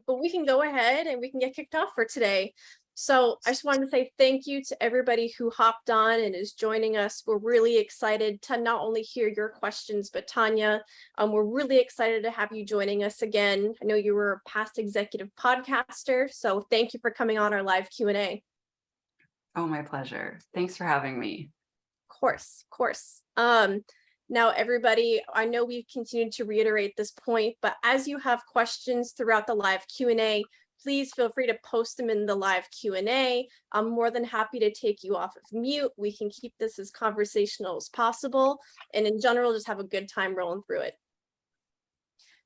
But we can go ahead and we can get kicked off for today. So I just wanted to say thank you to everybody who hopped on and is joining us. We're really excited to not only hear your questions, but Tanya, we're really excited to have you joining us again. I know you were a past executive podcaster, so thank you for coming on our live Q&A. Oh, my pleasure. Thanks for having me. Of course. Now, everybody, I know we've continued to reiterate this point, but as you have questions throughout the live Q&A, please feel free to post them in the live Q&A. I'm more than happy to take you off of mute. We can keep this as conversational as possible, and in general, just have a good time rolling through it.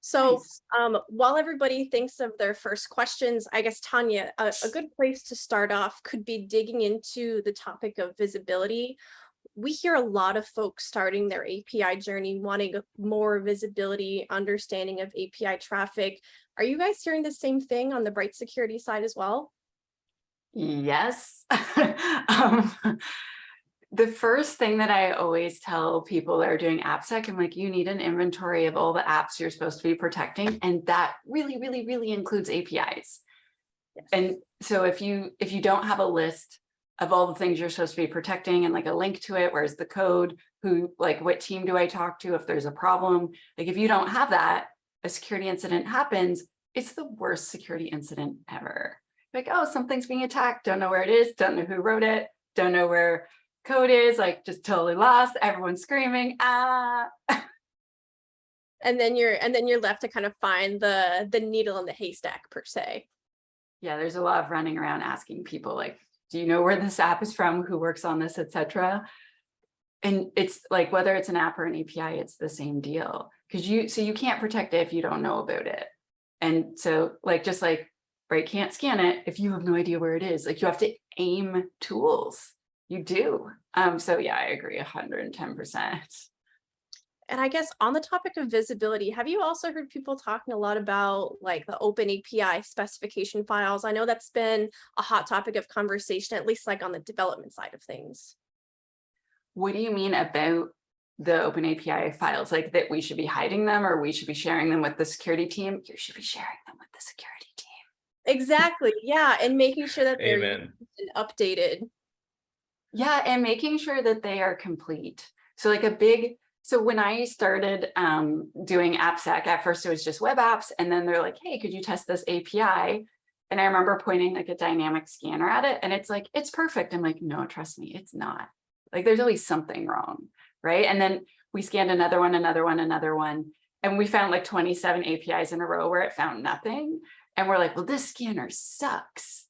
So while everybody thinks of their first questions, I guess, Tanya, a good place to start off could be digging into the topic of visibility. We hear a lot of folks starting their API journey wanting more visibility, understanding of API traffic. Are you guys hearing the same thing on the Bright Security side as well? Yes. The first thing that I always tell people that are doing AppSec, I'm like, you need an inventory of all the apps you're supposed to be protecting. And that really, really, really includes APIs. Yes. And so if you don't have a list of all the things you're supposed to be protecting and like a link to it, where's the code, who, like, what team do I talk to if there's a problem? Like, if you don't have that, a security incident happens, it's the worst security incident ever. Like, oh, something's being attacked, don't know where it is, don't know who wrote it, don't know where code is, like, just totally lost, everyone's screaming, ah. And then you're left to kind of find the needle in the haystack, per se. Yeah, there's a lot of running around asking people, like, do you know where this app is from, who works on this, etc. And it's like, whether it's an app or an API, it's the same deal, because you can't protect it if you don't know about it. And so, like, just like Bright can't scan it if you have no idea where it is. Like, you have to aim tools. You do. So yeah, I agree 110%. And I guess on the topic of visibility, have you also heard people talking a lot about like the open API specification files? I know that's been a hot topic of conversation, at least like on the development side of things. What do you mean about the open API files? Like, that we should be hiding them, or we should be sharing them with the security team? You should be sharing them with the security team. Exactly. Yeah. And making sure that they're updated. Yeah. And making sure that they are complete. So like so when I started doing AppSec, at first it was just web apps. And then they're like, hey, could you test this API? And I remember pointing like a dynamic scanner at it, and it's like, it's perfect. I'm like, no, trust me, it's not. Like, there's always something wrong, right? And then we scanned another one, and we found like 27 APIs in a row where it found nothing. And we're like, well, this scanner sucks.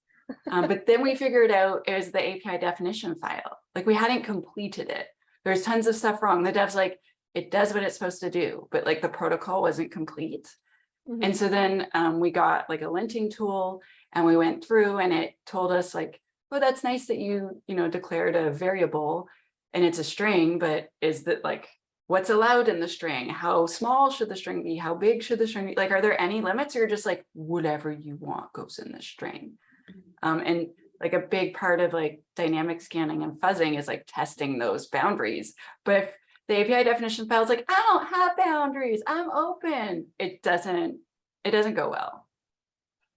But then we figured out it was the API definition file. Like, we hadn't completed it. There's tons of stuff wrong. The dev's like, it does what it's supposed to do, but like the protocol wasn't complete. Mm-hmm. And so then we got like a linting tool, and we went through, and it told us like, oh, that's nice that you declared a variable and it's a string, but is that like, what's allowed in the string? How small should the string be? How big should the string be? Like, are there any limits, or just like whatever you want goes in the string? And like a big part of like dynamic scanning and fuzzing is like testing those boundaries. But if the API definition file is like, I don't have boundaries, I'm open, it doesn't go well.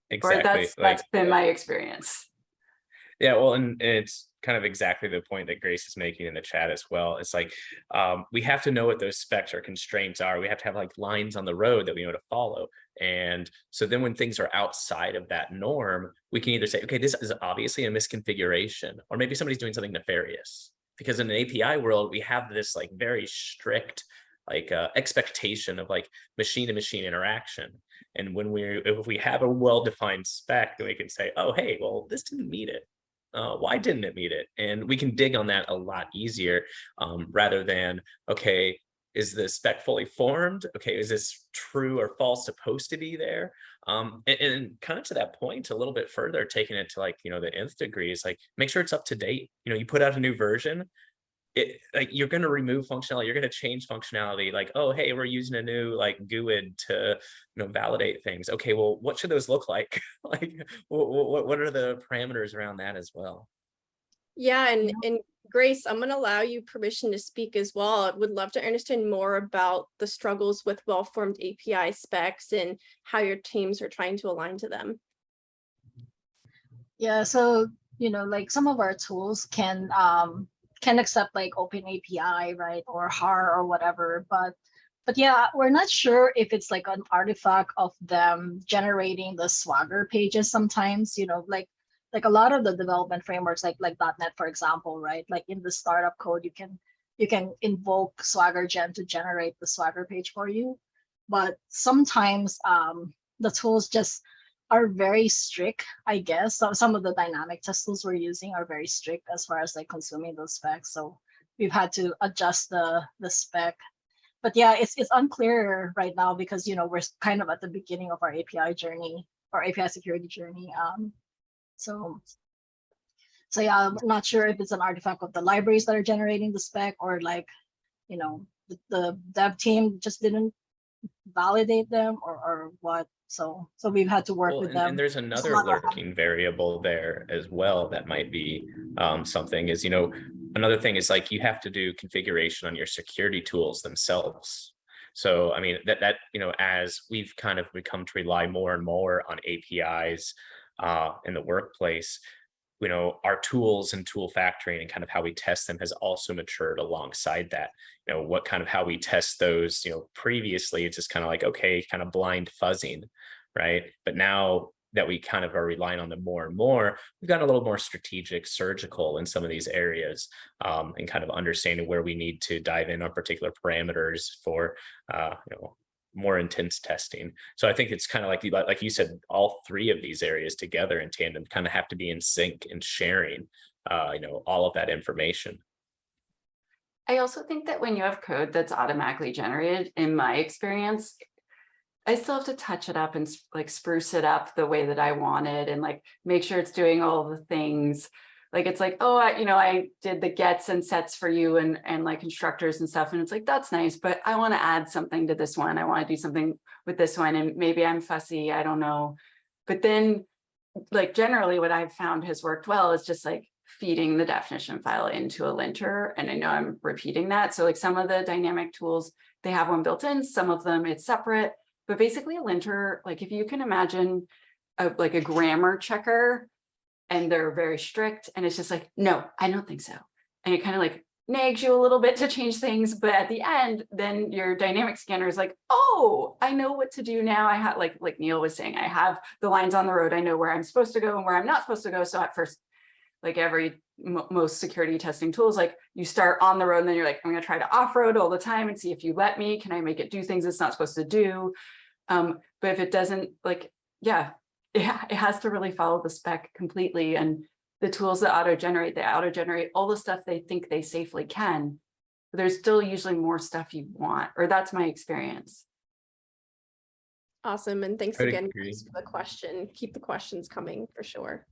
Exactly. Or that's been my experience. Yeah, well, and it's kind of exactly the point that Grace is making in the chat as well. It's like, we have to know what those specs or constraints are. We have to have like lines on the road that we know to follow. And so then when things are outside of that norm, we can either say, okay, this is obviously a misconfiguration, or maybe somebody's doing something nefarious. Because in an API world, we have this like very strict like expectation of like machine to machine interaction. And if we have a well-defined spec, then we can say, oh, hey, well, this didn't meet it. Why didn't it meet it? And we can dig on that a lot easier, rather than, okay, is the spec fully formed? Okay, is this true or false supposed to be there? And kind of to that point, a little bit further, taking it to like, the nth degree, is like, make sure it's up to date. You put out a new version, like, you're going to remove functionality, you're going to change functionality, like, oh, hey, we're using a new like GUID to validate things. Okay, well, what should those look like? Like, what are the parameters around that as well? Yeah, and Grace, I'm gonna allow you permission to speak as well. I would love to understand more about the struggles with well-formed API specs and how your teams are trying to align to them. Yeah, so like some of our tools can accept like Open API, right, or HAR or whatever, but yeah, we're not sure if it's like an artifact of them generating the Swagger pages sometimes, like a lot of the development frameworks like .NET, for example, right? Like in the startup code, you can invoke Swagger Gen to generate the Swagger page for you. But sometimes the tools just are very strict, I guess. So some of the dynamic test tools we're using are very strict as far as like consuming those specs. So we've had to adjust the spec. But yeah, it's unclear right now because we're kind of at the beginning of our API journey, our API security journey. So yeah, I'm not sure if it's an artifact of the libraries that are generating the spec, or like, the dev team just didn't validate them, or what. So we've had to work with them. And there's another lurking variable there as well that might be something is, another thing is like you have to do configuration on your security tools themselves. So, I mean, that as we've kind of become to rely more and more on APIs in the workplace, our tools and tool factoring and kind of how we test them has also matured alongside that. What kind of how we test those, previously it's just kind of like, okay, kind of blind fuzzing, right? But now that we kind of are relying on them more and more, we've gotten a little more strategic, surgical in some of these areas, and kind of understanding where we need to dive in on particular parameters for, more intense testing. So I think it's kind of like you said, all three of these areas together in tandem kind of have to be in sync and sharing, all of that information. I also think that when you have code that's automatically generated, in my experience, I still have to touch it up and like spruce it up the way that I want it and like make sure it's doing all the things. Like it's like, oh, I did the gets and sets for you and like constructors and stuff. And it's like, that's nice, but I want to add something to this one. I want to do something with this one. And maybe I'm fussy, I don't know. But then like generally what I've found has worked well is just like feeding the definition file into a linter. And I know I'm repeating that. So like some of the dynamic tools, they have one built in, some of them it's separate, but basically a linter, like if you can imagine like a grammar checker, and they're very strict, and it's just like, no, I don't think so. And it kind of like nags you a little bit to change things, but at the end, then your dynamic scanner is like, oh, I know what to do now. I have like Neil was saying, I have the lines on the road. I know where I'm supposed to go and where I'm not supposed to go. So at first, like most security testing tools, like you start on the road and then you're like, I'm going to try to off-road all the time and see if you let me. Can I make it do things it's not supposed to do? But if it doesn't, like, yeah, it has to really follow the spec completely. And the tools that auto-generate, they auto-generate all the stuff they think they safely can, but there's still usually more stuff you want, or that's my experience. Awesome. And thanks again Grace, for the question. Keep the questions coming for sure.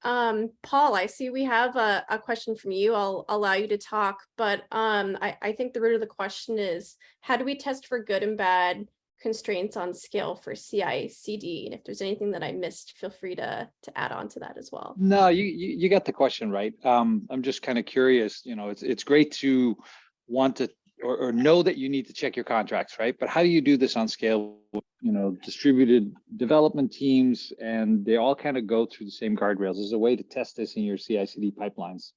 Paul, I see we have a question from you. I'll allow you to talk, but I think the root of the question is, how do we test for good and bad constraints on scale for CI/CD? And if there's anything that I missed, feel free to add on to that as well. No, you got the question right. I'm just kind of curious, it's great to want to or know that you need to check your contracts, right? But how do you do this on scale? Distributed development teams, and they all kind of go through the same guardrails. There's a way to test this in your CI/CD pipelines.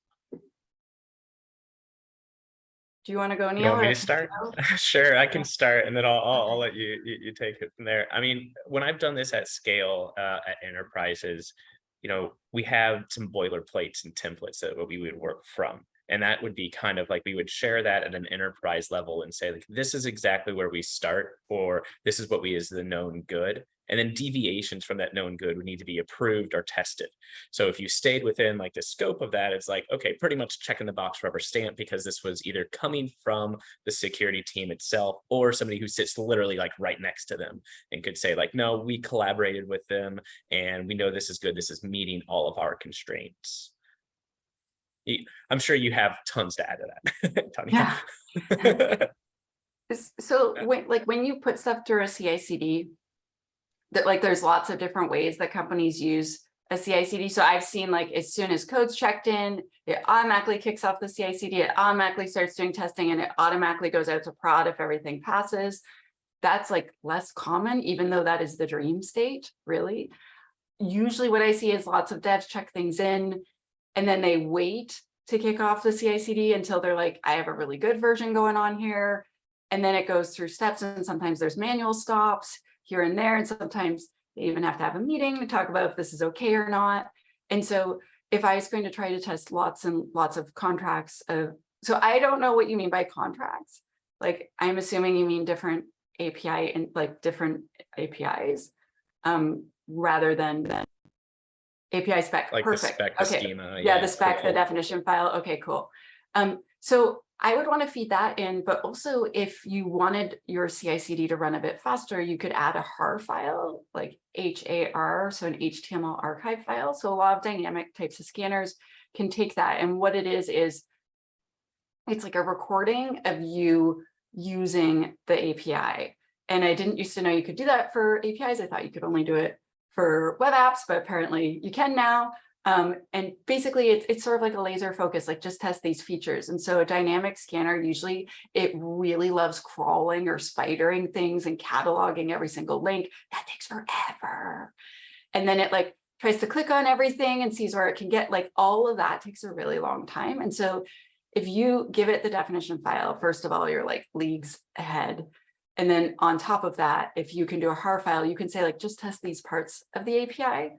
Do you want to go, Neil? You want me to start? Sure, I can start, and then I'll let you take it from there. I mean, when I've done this at scale at enterprises, we have some boilerplates and templates that we would work from. And that would be kind of like, we would share that at an enterprise level and say, like, this is exactly where we start, or this is what we is the known good. And then deviations from that known good would need to be approved or tested. So if you stayed within like the scope of that, it's like, okay, pretty much checking the box, rubber stamp, because this was either coming from the security team itself or somebody who sits literally like right next to them and could say like, no, we collaborated with them and we know this is good. This is meeting all of our constraints. I'm sure you have tons to add to that, Tanya. Yeah. So when you put stuff through a CI/CD, that like there's lots of different ways that companies use a CI/CD. So I've seen like as soon as code's checked in, it automatically kicks off the CI/CD, it automatically starts doing testing, and it automatically goes out to prod if everything passes. That's like less common, even though that is the dream state, really. Usually what I see is lots of devs check things in, and then they wait to kick off the CI/CD until they're like, I have a really good version going on here. And then it goes through steps, and sometimes there's manual stops here and there. And sometimes they even have to have a meeting to talk about if this is okay or not. And so if I was going to try to test lots and lots of contracts so I don't know what you mean by contracts. Like, I'm assuming you mean different API and like different APIs rather than API spec. Like Perfect. the spec, the Okay. schema. Yeah, the spec, cool. the definition file. Okay, cool. So I would want to feed that in, but also if you wanted your CI/CD to run a bit faster, you could add a HAR file, like HAR, so an HTML archive file. So a lot of dynamic types of scanners can take that. And what it is it's like a recording of you using the API. And I didn't used to know you could do that for APIs. I thought you could only do it for web apps, but apparently you can now. And basically it's sort of like a laser focus, like just test these features. And so a dynamic scanner, usually it really loves crawling or spidering things and cataloging every single link. That takes forever. And then it like tries to click on everything and sees where it can get, like all of that takes a really long time. And so if you give it the definition file, first of all, you're like leagues ahead. And then on top of that, if you can do a HAR file, you can say like, just test these parts of the API.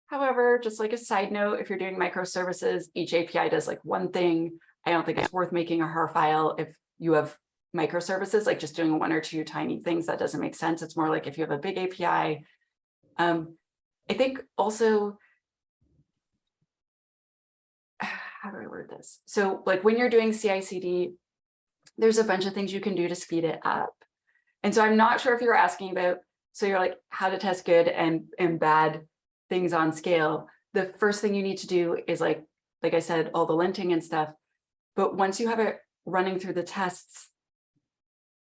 However, just like a side note, if you're doing microservices, each API does like one thing. I don't think it's worth making a HAR file if you have microservices, like just doing one or two tiny things. That doesn't make sense. It's more like if you have a big API. I think also, how do I word this? So like when you're doing CI/CD, there's a bunch of things you can do to speed it up. And so I'm not sure if you're asking about, so you're like how to test good and bad things on scale. The first thing you need to do is like I said, all the linting and stuff. But once you have it running through the tests,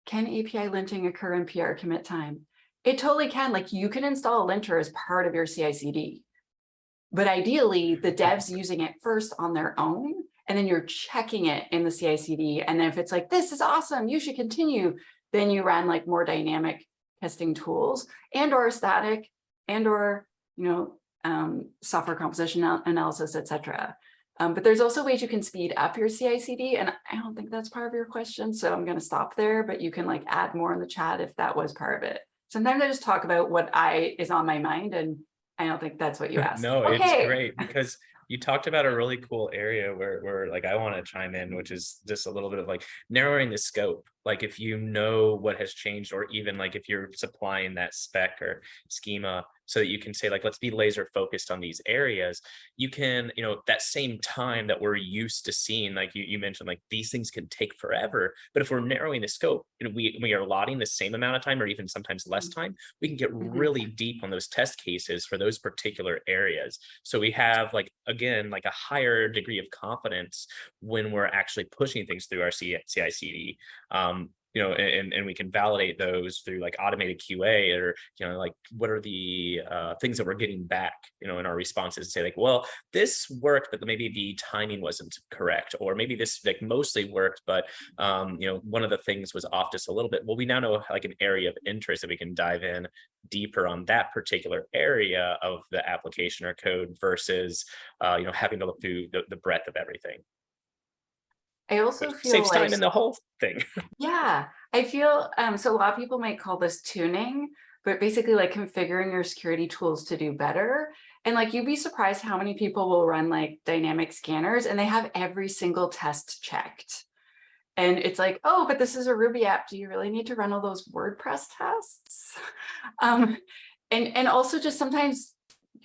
can API linting occur in PR commit time? It totally can. Like you can install a linter as part of your CI/CD. But ideally, the dev's using it first on their own, and then you're checking it in the CI/CD. And then if it's like, this is awesome, you should continue, then you run like more dynamic testing tools and or static and or, software composition analysis, etc. But there's also ways you can speed up your CI/CD. And I don't think that's part of your question. So I'm going to stop there, but you can like add more in the chat if that was part of it. Sometimes I just talk about what is on my mind, and I don't think that's what you asked. No, okay. It's great because you talked about a really cool area where like I want to chime in, which is just a little bit of like narrowing the scope. Like if you know what has changed, or even like if you're supplying that spec or schema so that you can say like, let's be laser focused on these areas, you can, that same time that we're used to seeing, like you mentioned, like these things can take forever. But if we're narrowing the scope, we are allotting the same amount of time or even sometimes less time, we can get really deep on those test cases for those particular areas. So we have like, again, like a higher degree of confidence when we're actually pushing things through our CI/CD. And we can validate those through like automated QA, or like what are the things that we're getting back in our responses, to say like, well, this worked, but maybe the timing wasn't correct, or maybe this like mostly worked, but one of the things was off just a little bit. Well, we now know like an area of interest that we can dive in deeper on that particular area of the application or code versus having to look through the breadth of everything. I also feel saves like time in the whole thing. Yeah, I feel so a lot of people might call this tuning, but basically like configuring your security tools to do better. And like you'd be surprised how many people will run like dynamic scanners and they have every single test checked. And it's like, oh, but this is a Ruby app. Do you really need to run all those WordPress tests? And also just sometimes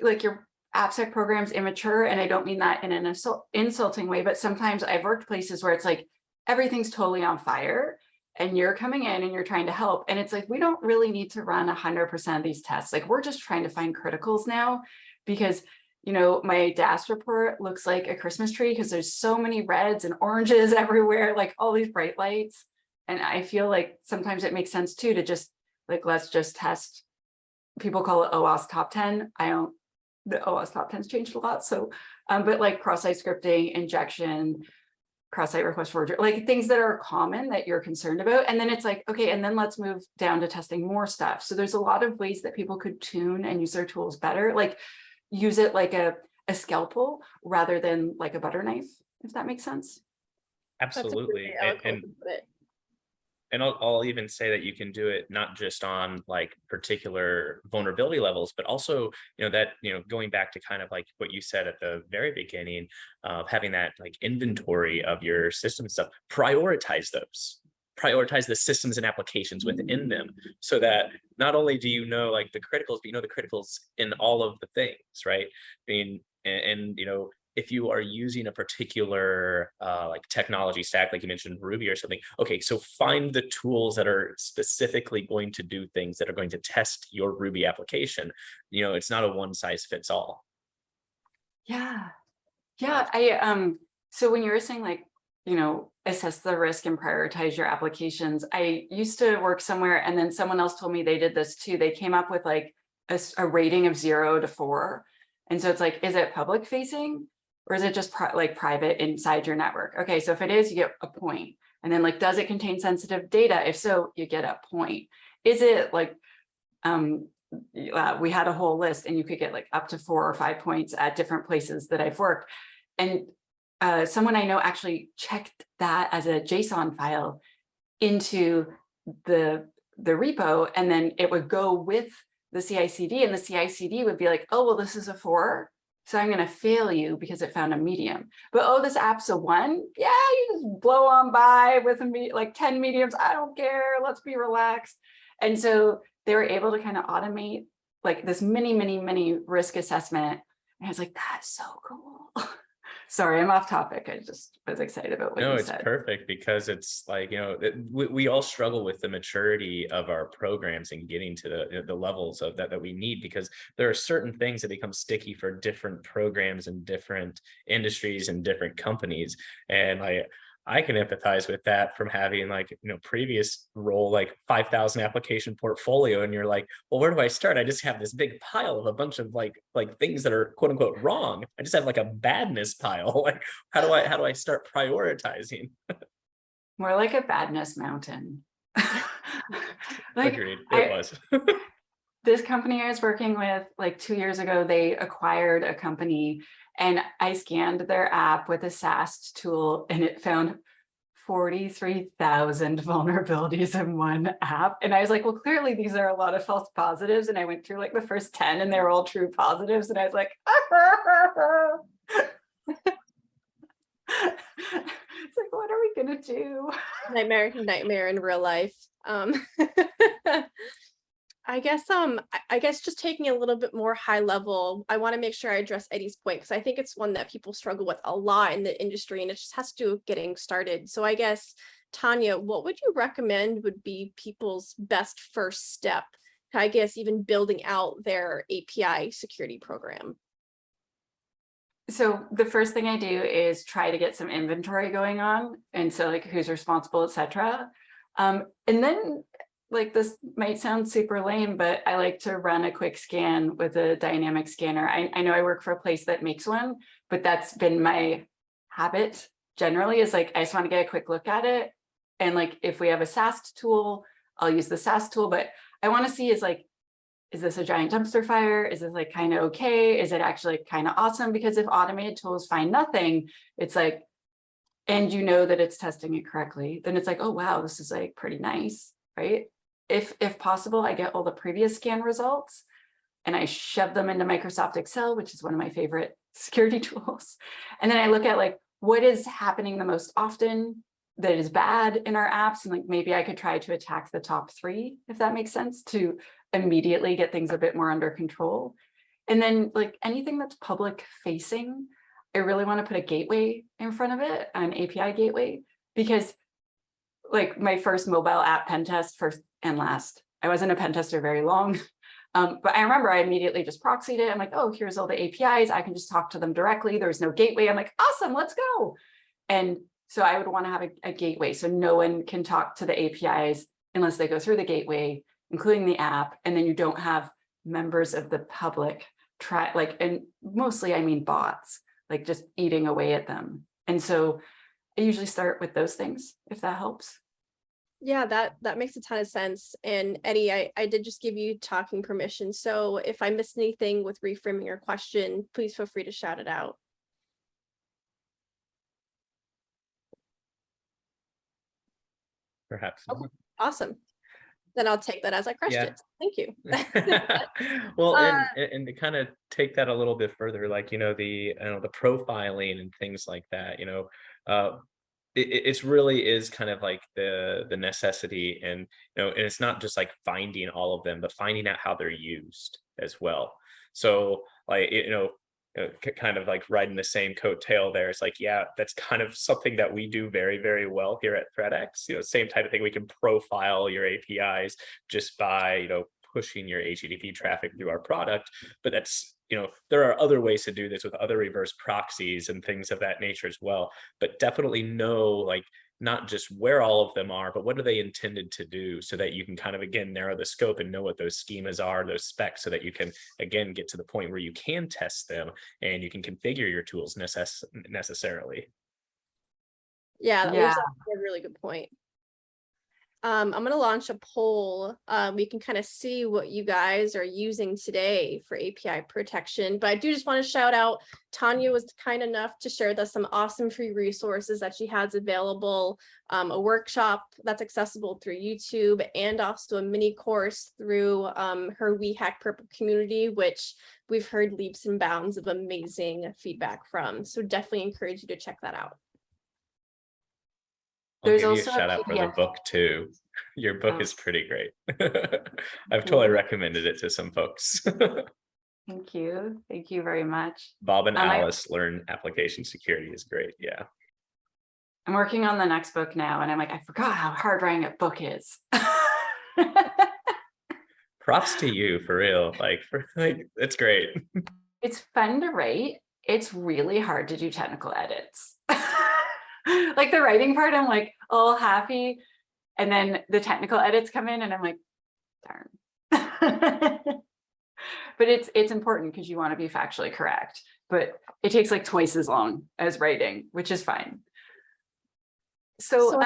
like your AppSec program's immature, and I don't mean that in an insulting way, but sometimes I've worked places where it's like everything's totally on fire and you're coming in and you're trying to help. And it's like, we don't really need to run 100% of these tests. Like we're just trying to find criticals now because, my DAS report looks like a Christmas tree because there's so many reds and oranges everywhere, like all these bright lights. And I feel like sometimes it makes sense too, to just like, let's just test. People call it OWASP top 10. I don't the OS top 10's changed a lot. So, but like cross-site scripting, injection, cross-site request forgery, like things that are common that you're concerned about. And then it's like, okay, and then let's move down to testing more stuff. So there's a lot of ways that people could tune and use their tools better, like use it like a scalpel rather than like a butter knife, if that makes sense. That's a Absolutely. pretty eloquent way to put it. And I'll even say that you can do it not just on like particular vulnerability levels, but also, going back to kind of like what you said at the very beginning of having that like inventory of your system stuff, prioritize those. Prioritize the systems and applications within them so that not only do you know like the criticals, but you know the criticals in all of the things, right? I mean, and if you are using a particular like technology stack, like you mentioned Ruby or something, okay, so find the tools that are specifically going to do things that are going to test your Ruby application. It's not a one size fits all. Yeah. So when you were saying like, assess the risk and prioritize your applications, I used to work somewhere and then someone else told me they did this too. They came up with like a rating of 0 to 4. And so it's like, is it public facing or is it just private inside your network? Okay, so if it is, you get a point. And then like, does it contain sensitive data? If so, you get a point. Is it like, we had a whole list and you could get like up to 4 or 5 points at different places that I've worked. And someone I know actually checked that as a JSON file into the repo, and then it would go with the CI/CD, and the CI/CD would be like, oh, well, this is a 4, so I'm going to fail you because it found a medium. But oh, this app's a 1. Yeah, you just blow on by with like 10 mediums. I don't care. Let's be relaxed. And so they were able to kind of automate like this mini risk assessment. And I was like, that's so cool. Sorry, I'm off topic. I just was excited about what you said. No, it's perfect because it's like, we all struggle with the maturity of our programs and getting to the levels of that we need, because there are certain things that become sticky for different programs and different industries and different companies. And I can empathize with that from having like, previous role, like 5,000 application portfolio. And you're like, well, where do I start? I just have this big pile of a bunch of like things that are quote unquote wrong. I just have like a badness pile. Like, how do I start prioritizing? More like a badness mountain. Agreed. It was. This company I was working with like 2 years ago, they acquired a company and I scanned their app with a SAST tool and it found 43,000 vulnerabilities in one app. And I was like, well, clearly these are a lot of false positives. And I went through like the first 10 and they were all true positives. And I was like, it's like, what are we gonna do? Nightmare in real life. I guess just taking a little bit more high level, I want to make sure I address Eddie's point because I think it's one that people struggle with a lot in the industry and it just has to do with getting started. So I guess, Tanya, what would you recommend would be people's best first step to, I guess, even building out their API security program? So the first thing I do is try to get some inventory going on. And so like who's responsible, etc. And then like this might sound super lame, but I like to run a quick scan with a dynamic scanner. I know I work for a place that makes one, but that's been my habit generally is like, I just want to get a quick look at it. And like, if we have a SAST tool, I'll use the SAST tool, but I want to see is this a giant dumpster fire? Is this like kind of okay? Is it actually kind of awesome? Because if automated tools find nothing, it's like, and you know that it's testing it correctly, then it's like, oh, wow, this is like pretty nice, right? If possible, I get all the previous scan results and I shove them into Microsoft Excel, which is one of my favorite security tools. And then I look at like, what is happening the most often that is bad in our apps? And like, maybe I could try to attack the top 3, if that makes sense, to immediately get things a bit more under control. And then like anything that's public facing, I really want to put a gateway in front of it, an API gateway, because like my first mobile app pen test, first and last, I wasn't a pen tester very long, but I remember I immediately just proxied it. I'm like, oh, here's all the APIs. I can just talk to them directly. There's no gateway. I'm like, awesome, let's go. And so I would want to have a gateway so no one can talk to the APIs unless they go through the gateway, including the app. And then you don't have members of the public try like, and mostly I mean bots, like just eating away at them. And so I usually start with those things, if that helps. Yeah, that makes a ton of sense. And Eddie, I did just give you talking permission. So if I missed anything with reframing your question, please feel free to shout it out. Perhaps. Okay, awesome. Then I'll take that as I crushed Yeah. it. Thank you. Well, Uh, and to kind of take that a little bit further, like, the profiling and things like that, it's really is kind of like the necessity, and and it's not just like finding all of them, but finding out how they're used as well. So like kind of like riding the same coattail there. It's like, yeah, that's kind of something that we do very, very well here at ThreatX. Same type of thing. We can profile your APIs just by pushing your HTTP traffic through our product. But that's there are other ways to do this with other reverse proxies and things of that nature as well. But definitely know, like, not just where all of them are, but what are they intended to do, so that you can kind of, again, narrow the scope and know what those schemas are, those specs, so that you can, again, get to the point where you can test them and you can configure your tools necessarily. yeah, that Yeah. was a really good point. I'm going to launch a poll. We can kind of see what you guys are using today for API protection. But I do just want to shout out, Tanya was kind enough to share with us some awesome free resources that she has available, a workshop that's accessible through YouTube, and also a mini course through her WeHackPurple community, which we've heard leaps and bounds of amazing feedback from. So definitely encourage you to check that out. There's I'll give you also a shout out for the PDF. book too. Your book Oh. is pretty great. I've totally recommended it to some folks. Thank you. Thank you very much. Bob and Alice Learn Application Security is great. Yeah. I'm working on the next book now, and I'm like, I forgot how hard writing a book is. Props to you, for real. It's great. It's fun to write. It's really hard to do technical edits. Like the writing part, I'm like all happy. And then the technical edits come in and I'm like, darn. But it's important because you want to be factually correct. But it takes like twice as long as writing, which is fine. So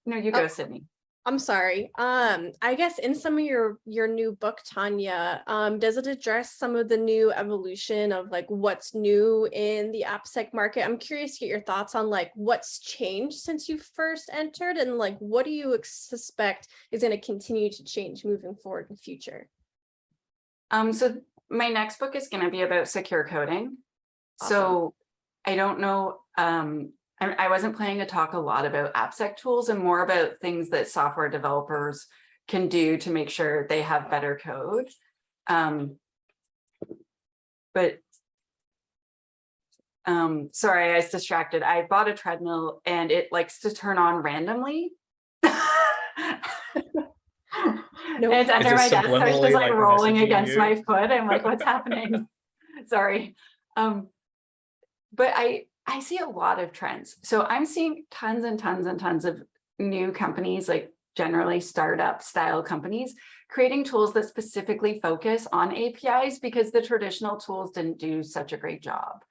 no, you go, Sydney. I'm sorry. I guess in some of your new book, Tanya, does it address some of the new evolution of like what's new in the AppSec market? I'm curious to get your thoughts on like what's changed since you first entered, and like what do you suspect is going to continue to change moving forward in the future? So my next book is going to be about secure coding. Awesome. So I don't know. I wasn't planning to talk a lot about AppSec tools, and more about things that software developers can do to make sure they have better code. Sorry, I was distracted. I bought a treadmill and it likes to turn on randomly. No, it's under my desk, so it's just like rolling messaging against you? my foot. I'm like, what's happening? Sorry. But I see a lot of trends. So I'm seeing tons and tons and tons of new companies, like generally startup style companies, creating tools that specifically focus on APIs because the traditional tools didn't do such a great job.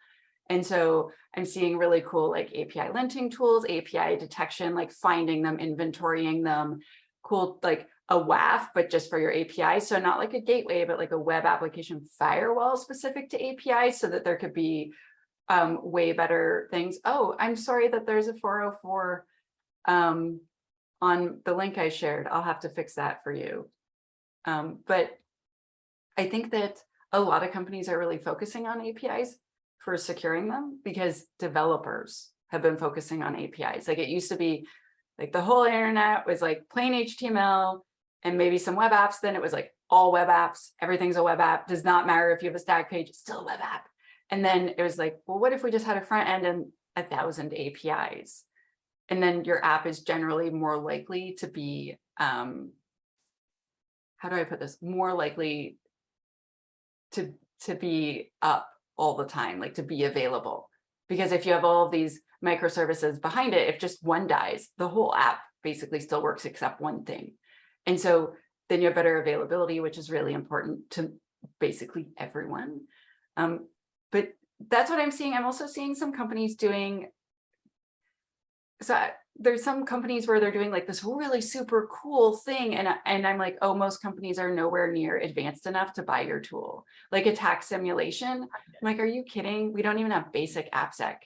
And so I'm seeing really cool like API linting tools, API detection, like finding them, inventorying them, cool, like a WAF, but just for your API. So not like a gateway, but like a web application firewall specific to APIs, so that there could be way better things. Oh, I'm sorry that there's a 404 on the link I shared. I'll have to fix that for you. But I think that a lot of companies are really focusing on APIs for securing them because developers have been focusing on APIs. Like it used to be like the whole internet was like plain HTML and maybe some web apps. Then it was like all web apps. Everything's a web app. Does not matter if you have a static page, it's still a web app. And then it was like, well, what if we just had a front end and 1,000 APIs? And then your app is generally more likely to be, how do I put this? More likely to be up all the time, like to be available. Because if you have all of these microservices behind it, if just one dies, the whole app basically still works except one thing. And so then you have better availability, which is really important to basically everyone. But that's what I'm seeing. I'm also seeing some companies doing, there's some companies where they're doing like this really super cool thing. And I'm like, oh, most companies are nowhere near advanced enough to buy your tool. Like attack simulation. I'm like, are you kidding? We don't even have basic AppSec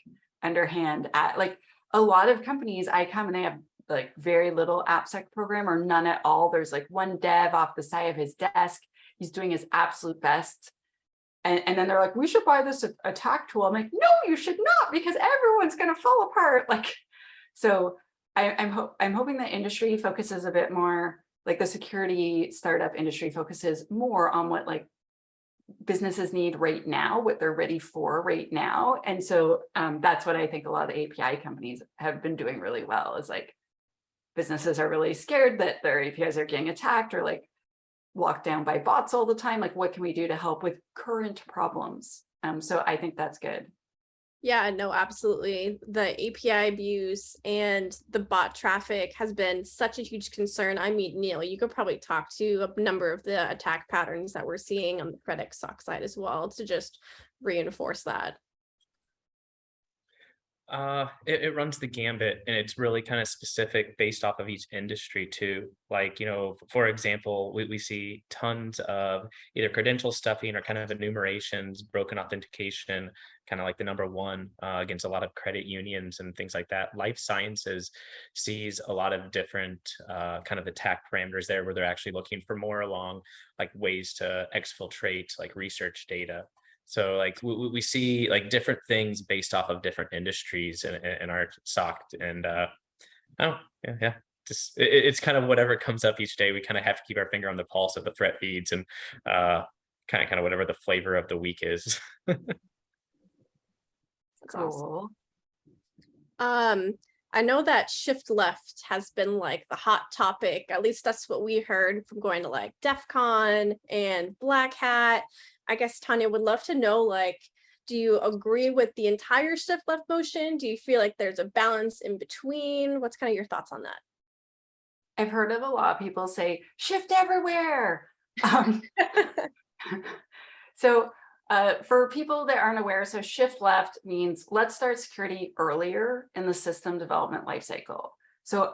underhand at like a lot of companies I come and they have like very little AppSec program or none at all. There's like one dev off the side of his desk. He's doing his absolute best. And then they're like, we should buy this attack tool. I'm like, no, you should not, because everyone's going to fall apart. Like, so I'm hoping the industry focuses a bit more, like the security startup industry focuses more on what like businesses need right now, what they're ready for right now. And so that's what I think a lot of the API companies have been doing really well, is like businesses are really scared that their APIs are getting attacked or like locked down by bots all the time. Like, what can we do to help with current problems? So I think that's good. Yeah, no, absolutely. The API abuse and the bot traffic has been such a huge concern. I mean, Neil, you could probably talk to a number of the attack patterns that we're seeing on the ThreatX SOC side as well to just reinforce that. It runs the gambit, and it's really kind of specific based off of each industry too. Like, you know, for example, we see tons of either credential stuffing or kind of enumerations, broken authentication, kind of like the number one against a lot of credit unions and things like that. Life sciences sees a lot of different kind of attack parameters there, where they're actually looking for more along like ways to exfiltrate like research data. So like we see like different things based off of different industries in our SOC, and oh yeah, just it's kind of whatever comes up each day. We kind of have to keep our finger on the pulse of the threat feeds and kind of whatever the flavor of the week is. That's Cool. awesome. I know that shift left has been like the hot topic. At least that's what we heard from going to like DEF CON and Black Hat. I guess Tanya would love to know, like, do you agree with the entire shift left motion? Do you feel like there's a balance in between? What's kind of your thoughts on that? I've heard of a lot of people say shift everywhere. So for people that aren't aware, so shift left means let's start security earlier in the system development lifecycle. So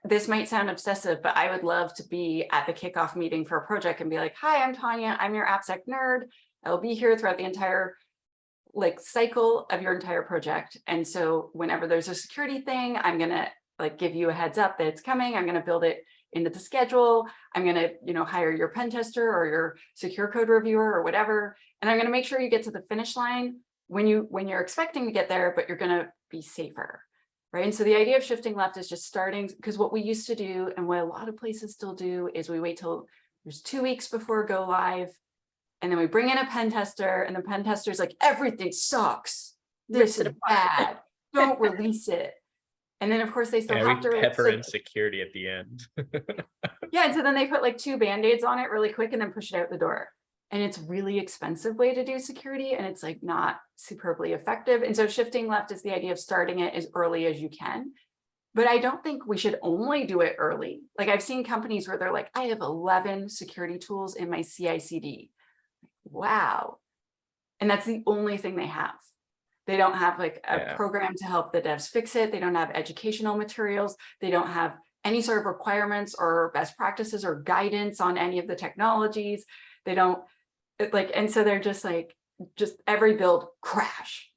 this might sound obsessive, but I would love to be at the kickoff meeting for a project and be like, hi, I'm Tanya, I'm your AppSec nerd. I'll be here throughout the entire like cycle of your entire project. And so whenever there's a security thing, I'm gonna like give you a heads up that it's coming. I'm gonna build it into the schedule. I'm gonna, you know, hire your pen tester or your secure code reviewer or whatever. And I'm gonna make sure you get to the finish line when you're expecting to get there, but you're gonna be safer. Right. And so the idea of shifting left is just starting, because what we used to do and what a lot of places still do is we wait till there's 2 weeks before go live. And then we bring in a pen tester and the pen tester's like, everything sucks. This is bad. Don't release it. And then of course they still have to pepper in security at the end. Yeah. And so then they put like 2 band-aids on it really quick and then push it out the door. And it's really expensive way to do security. And it's like not superbly effective. And so shifting left is the idea of starting it as early as you can. But I don't think we should only do it early. Like I've seen companies where they're like, I have 11 security tools in my CI/CD. Wow. And that's the only thing they have. They don't have like a program to help the devs fix it. They don't have educational materials. They don't have any sort of requirements or best practices or guidance on any of the technologies. They don't like, and so they're just like, just every build crash.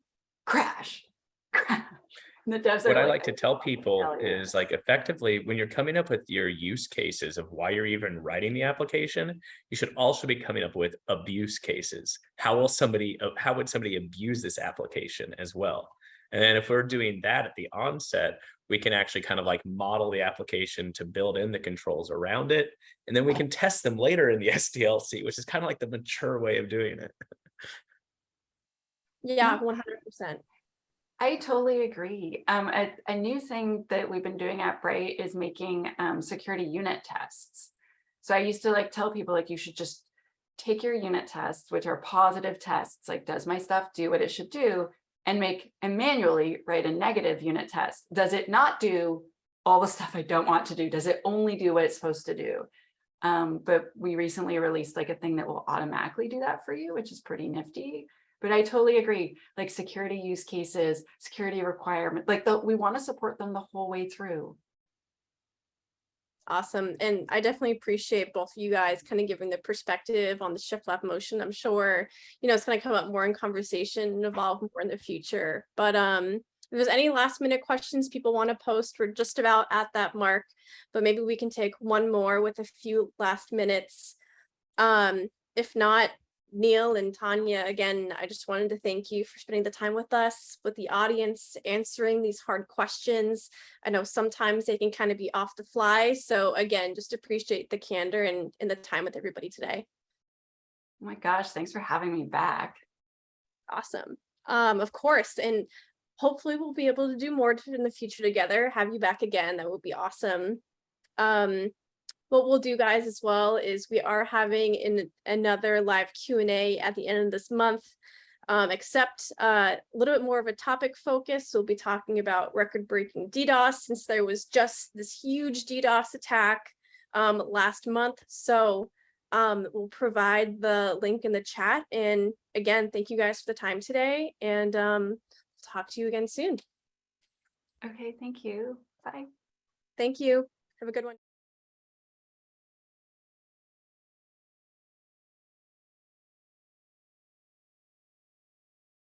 And the devs what are I like to tell people is like effectively when you're coming up with your use cases of why you're even writing the application, you should also be coming up with abuse cases. How would somebody abuse this application as well? And then if we're doing that at the onset, we can actually kind of like model the application to build in the controls around it. And then we can test them later in the SDLC, which is kind of like the mature way of doing it. Yeah, 100%. I totally agree. A new thing that we've been doing at Bright is making security unit tests. So I used to like tell people like you should just take your unit tests, which are positive tests, like does my stuff do what it should do, and manually write a negative unit test. Does it not do all the stuff I don't want to do? Does it only do what it's supposed to do? But we recently released like a thing that will automatically do that for you, which is pretty nifty. But I totally agree, like security use cases, security requirement, like we want to support them the whole way through. Awesome. And I definitely appreciate both of you guys kind of giving the perspective on the shift left motion. I'm sure, it's going to come up more in conversation and evolve more in the future. But if there's any last minute questions people want to post, we're just about at that mark, but maybe we can take one more with a few last minutes. If not, Neil and Tanya, again, I just wanted to thank you for spending the time with us, with the audience, answering these hard questions. I know sometimes they can kind of be off the fly. So again, just appreciate the candor and the time with everybody today. Oh my gosh, thanks for having me back. Awesome. Of course. And hopefully we'll be able to do more in the future together, have you back again. That would be awesome. What we'll do, guys, as well is we are having another live Q&A at the end of this month, except a little bit more of a topic focus. We'll be talking about record-breaking DDoS, since there was just this huge DDoS attack last month. So we'll provide the link in the chat. And again, thank you guys for the time today, and talk to you again soon. Okay, thank you. Bye. Thank you. Have a good one.